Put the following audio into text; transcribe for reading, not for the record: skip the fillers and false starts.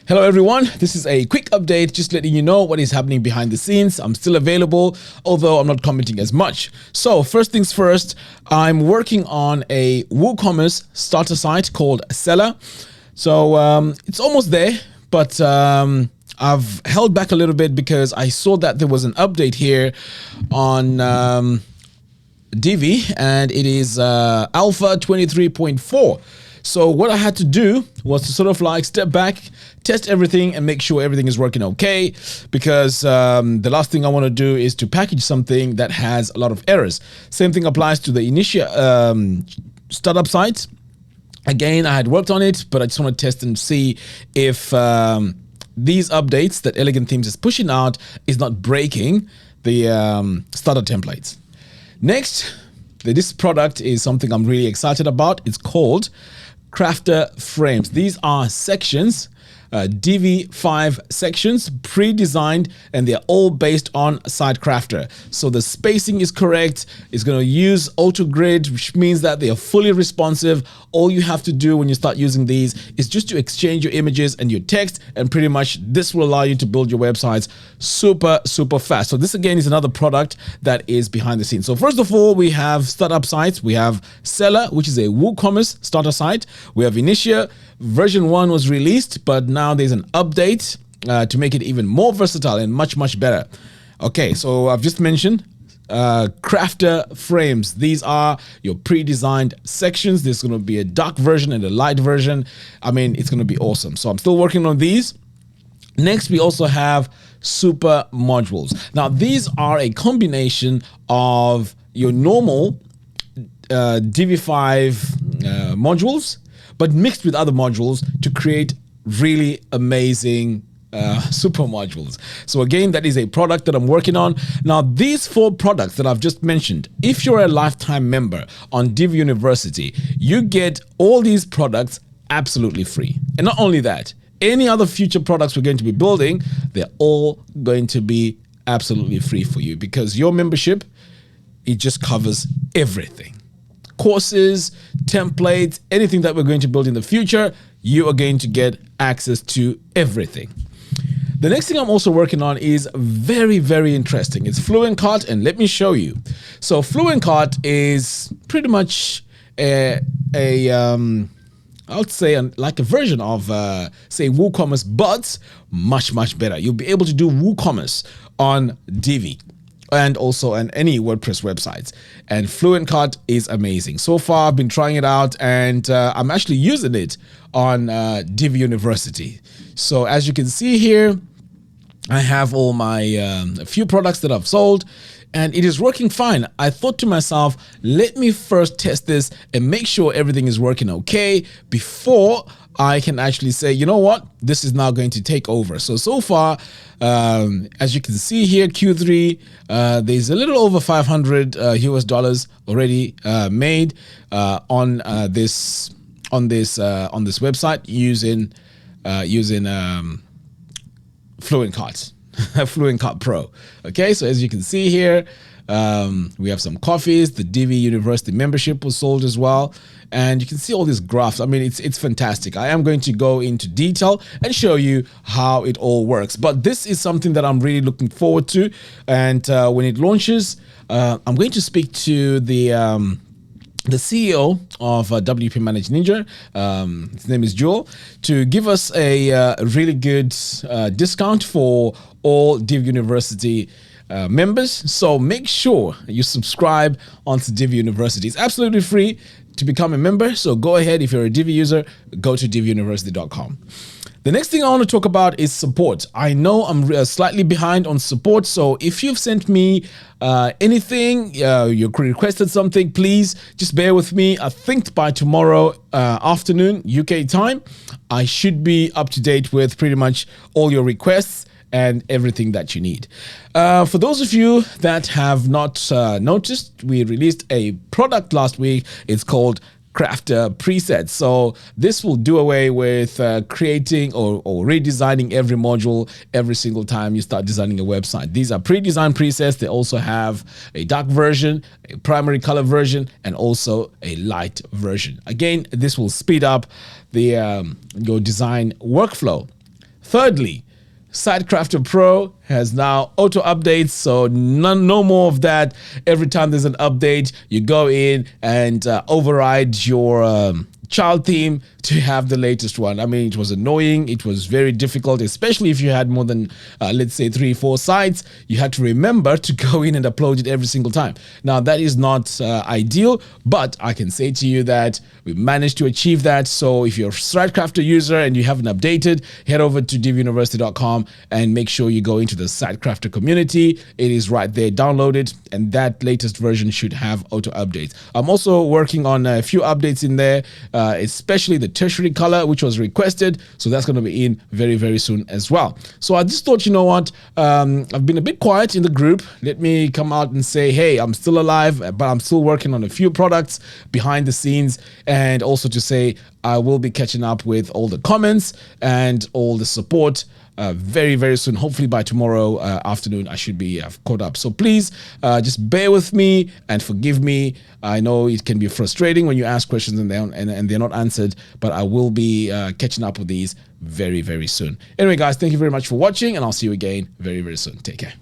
Hello everyone, this is a quick update just letting you know what is happening behind the scenes. I'm still available, although I'm not commenting as much. So first things first, I'm working on a WooCommerce starter site called Seller. So it's almost there, but I've held back a little bit because I saw that there was an update here on Divi, and it is Alpha 23.4. So what I had to do was to sort of like step back, test everything and make sure everything is working okay, because the last thing I want to do is to package something that has a lot of errors. Same thing applies to the initial startup site. Again, I had worked on it, but I just want to test and see if these updates that Elegant Themes is pushing out is not breaking the starter templates. Next, this product is something I'm really excited about. It's called Crafter frames. These are sections, Divi 5 sections, pre-designed, and they're all based on SiteKrafter. So the spacing is correct. It's going to use auto grid, which means that they are fully responsive. All you have to do when you start using these is just to exchange your images and your text, and pretty much this will allow you to build your websites super fast. So this again is another product that is behind the scenes. So first of all, we have startup sites. We have Seller, which is a WooCommerce starter site. We have Initia. Version 1 was released, but now there's an update to make it even more versatile and much better. Okay, so I've just mentioned Crafter frames. These are your pre-designed sections. There's going to be a dark version and a light version. I mean, it's going to be awesome. So I'm still working on these. Next, we also have super modules. Now, these are a combination of your normal Divi 5 modules, but mixed with other modules to create really amazing super modules. So again, that is a product that I'm working on. Now, these 4 products that I've just mentioned, if you're a lifetime member on Divi University, you get all these products absolutely free. And not only that, any other future products we're going to be building, they're all going to be absolutely free for you, because your membership, it just covers everything. Courses, templates, anything that we're going to build in the future, you are going to get access to everything. The next thing I'm also working on is very interesting. It's FluentCart, and let me show you. So FluentCart is pretty much I would say like a version of say WooCommerce, but much better. You'll be able to do WooCommerce on Divi and also on any WordPress websites. And FluentCart is amazing. So far, I've been trying it out, and I'm actually using it on Divi University. So as you can see here, I have all my a few products that I've sold, and it is working fine. I thought to myself, let me first test this and make sure everything is working okay before I can actually say, you know what, this is now going to take over. So far, as you can see here, Q3, there's a little over 500 US dollars already made on this website using FluentCart, FluentCart Pro. Okay, so as you can see here, we have some coffees. The Divi University membership was sold as well, and you can see all these graphs. I mean, it's fantastic. I am going to go into detail and show you how it all works, but this is something that I'm really looking forward to. And when it launches, I'm going to speak to the CEO of WP Managed Ninja, his name is Joel, to give us a really good discount for all Divi University members. So make sure you subscribe onto Divi University. It's absolutely free to become a member. So go ahead, if you're a Divi user, go to diviuniversity.com. The next thing I want to talk about is support. I know I'm slightly behind on support, so if you've sent me anything, you requested something, please just bear with me. I think by tomorrow afternoon, UK time, I should be up to date with pretty much all your requests and everything that you need. For those of you that have not noticed, we released a product last week. It's called Crafter presets. So this will do away with creating or redesigning every module every single time you start designing a website. These are pre-designed presets. They also have a dark version, a primary color version, and also a light version. Again, this will speed up the your design workflow. Thirdly, SiteKrafter Pro has now auto updates, so no more of that. Every time there's an update, you go in and override your child theme to have the latest one. I mean, it was annoying. It was very difficult, especially if you had more than, let's say, 3-4 sites. You had to remember to go in and upload it every single time. Now, that is not ideal, but I can say to you that we managed to achieve that. So if you're a SiteKrafter user and you haven't updated, head over to diviuniversity.com and make sure you go into the SiteKrafter community. It is right there. Download it, and that latest version should have auto updates. I'm also working on a few updates in there, especially the tertiary color, which was requested. So that's going to be in very, very soon as well. So I just thought, you know what, I've been a bit quiet in the group. Let me come out and say, hey, I'm still alive, but I'm still working on a few products behind the scenes. And also to say, I will be catching up with all the comments and all the support very, very soon. Hopefully by tomorrow afternoon, I should be caught up. So please just bear with me and forgive me. I know it can be frustrating when you ask questions and they're not answered, but I will be catching up with these very, very soon. Anyway, guys, thank you very much for watching, and I'll see you again very, very soon. Take care.